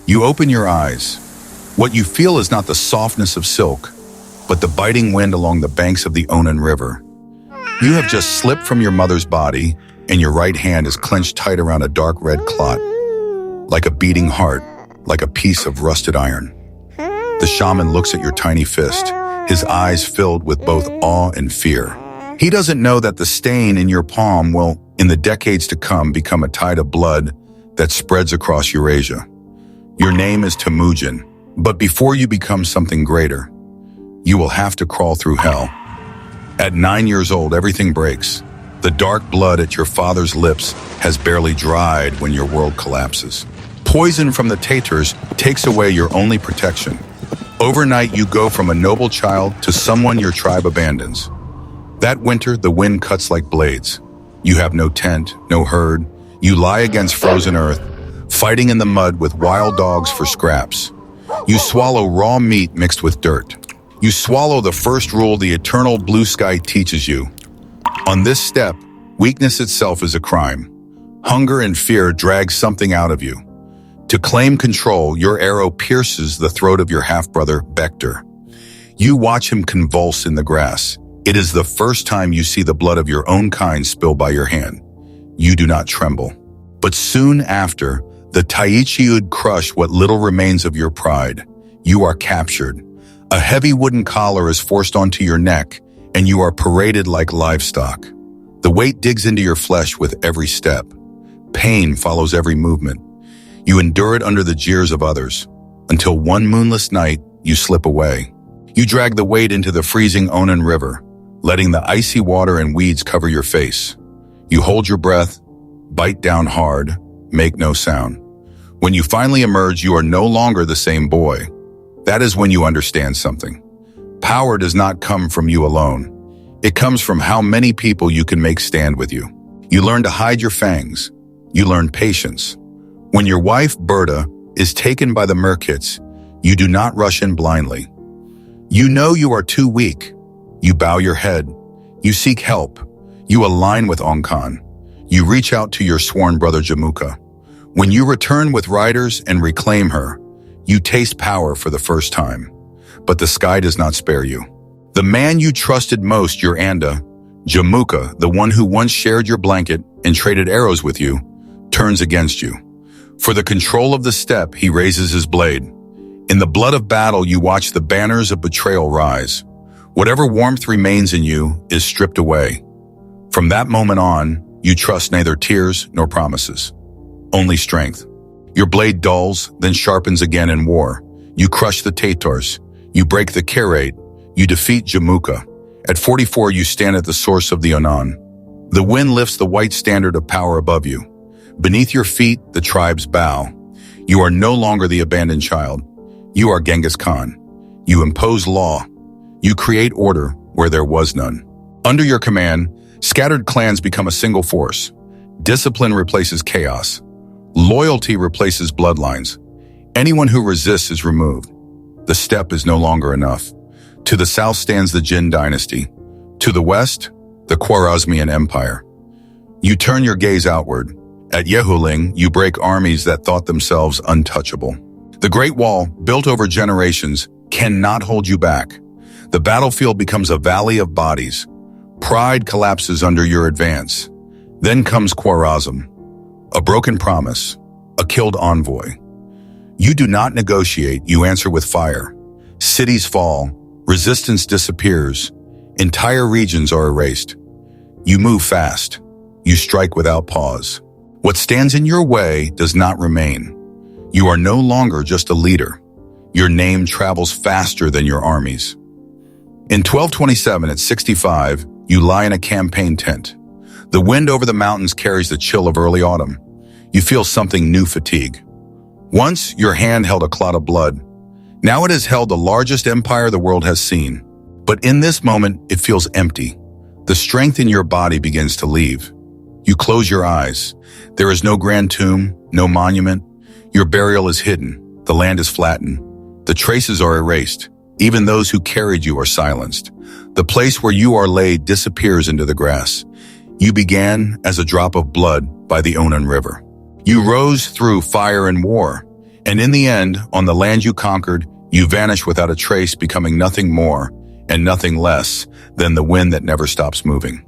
You open your eyes. What you feel is not the softness of silk, but the biting wind along the banks of the Onan River. You have just slipped from your mother's body, and your right hand is clenched tight around a dark red clot, like a beating heart, like a piece of rusted iron. The shaman looks at your tiny fist, his eyes filled with both awe and fear. He doesn't know that the stain in your palm will, in the decades to come, become a tide of blood that spreads across Eurasia. Your name is Temujin, but before you become something greater, you will have to crawl through hell. At 9 years old, everything breaks. The dark blood at your father's lips has barely dried when your world collapses. Poison from the Tatars takes away your only protection. Overnight, you go from a noble child to someone your tribe abandons. That winter, the wind cuts like blades. You have no tent, no herd. You lie against frozen earth, fighting in the mud with wild dogs for scraps. You swallow raw meat mixed with dirt. You swallow the first rule the eternal blue sky teaches you. On this step, weakness itself is a crime. Hunger and fear drag something out of you. To claim control, your arrow pierces the throat of your half-brother, Bekter. You watch him convulse in the grass. It is the first time you see the blood of your own kind spill by your hand. You do not tremble. But soon after, the Taichiud crush what little remains of your pride. You are captured. A heavy wooden collar is forced onto your neck, and you are paraded like livestock. The weight digs into your flesh with every step. Pain follows every movement. You endure it under the jeers of others, until one moonless night, you slip away. You drag the weight into the freezing Onan River, letting the icy water and weeds cover your face. You hold your breath, bite down hard, make no sound. When you finally emerge, you are no longer the same boy. That is when you understand something. Power does not come from you alone. It comes from how many people you can make stand with you. You learn to hide your fangs. You learn patience. When your wife, Berta, is taken by the Merkits, you do not rush in blindly. You know you are too weak. You bow your head. You seek help. You align with Onkan. You reach out to your sworn brother Jamuka. When you return with riders and reclaim her, you taste power for the first time. But the sky does not spare you. The man you trusted most, your Anda, Jamuka, the one who once shared your blanket and traded arrows with you, turns against you. For the control of the steppe, he raises his blade. In the blood of battle, you watch the banners of betrayal rise. Whatever warmth remains in you is stripped away. From that moment on, you trust neither tears nor promises, only strength. Your blade dulls, then sharpens again in war. You crush the Tatars. You break the Karate. You defeat Jamuka. At 44, you stand at the source of the Onan. The wind lifts the white standard of power above you. Beneath your feet, the tribes bow. You are no longer the abandoned child. You are Genghis Khan. You impose law. You create order where there was none. Under your command, scattered clans become a single force. Discipline replaces chaos. Loyalty replaces bloodlines. Anyone who resists is removed. The steppe is no longer enough. To the south stands the Jin dynasty. To the west, the Khwarezmian Empire. You turn your gaze outward. At Yehuling, you break armies that thought themselves untouchable. The Great Wall, built over generations, cannot hold you back. The battlefield becomes a valley of bodies. Pride collapses under your advance. Then comes Khwarezm, a broken promise, a killed envoy. You do not negotiate, you answer with fire. Cities fall, resistance disappears, entire regions are erased. You move fast, you strike without pause. What stands in your way does not remain. You are no longer just a leader. Your name travels faster than your armies. In 1227 at 65, you lie in a campaign tent. The wind over the mountains carries the chill of early autumn. You feel something new: fatigue. Once, your hand held a clot of blood. Now it has held the largest empire the world has seen. But in this moment, it feels empty. The strength in your body begins to leave. You close your eyes. There is no grand tomb, no monument. Your burial is hidden. The land is flattened. The traces are erased. Even those who carried you are silenced. The place where you are laid disappears into the grass. You began as a drop of blood by the Onan River. You rose through fire and war, And in the end, on the land you conquered, you vanish without a trace, becoming nothing more and nothing less than the wind that never stops moving.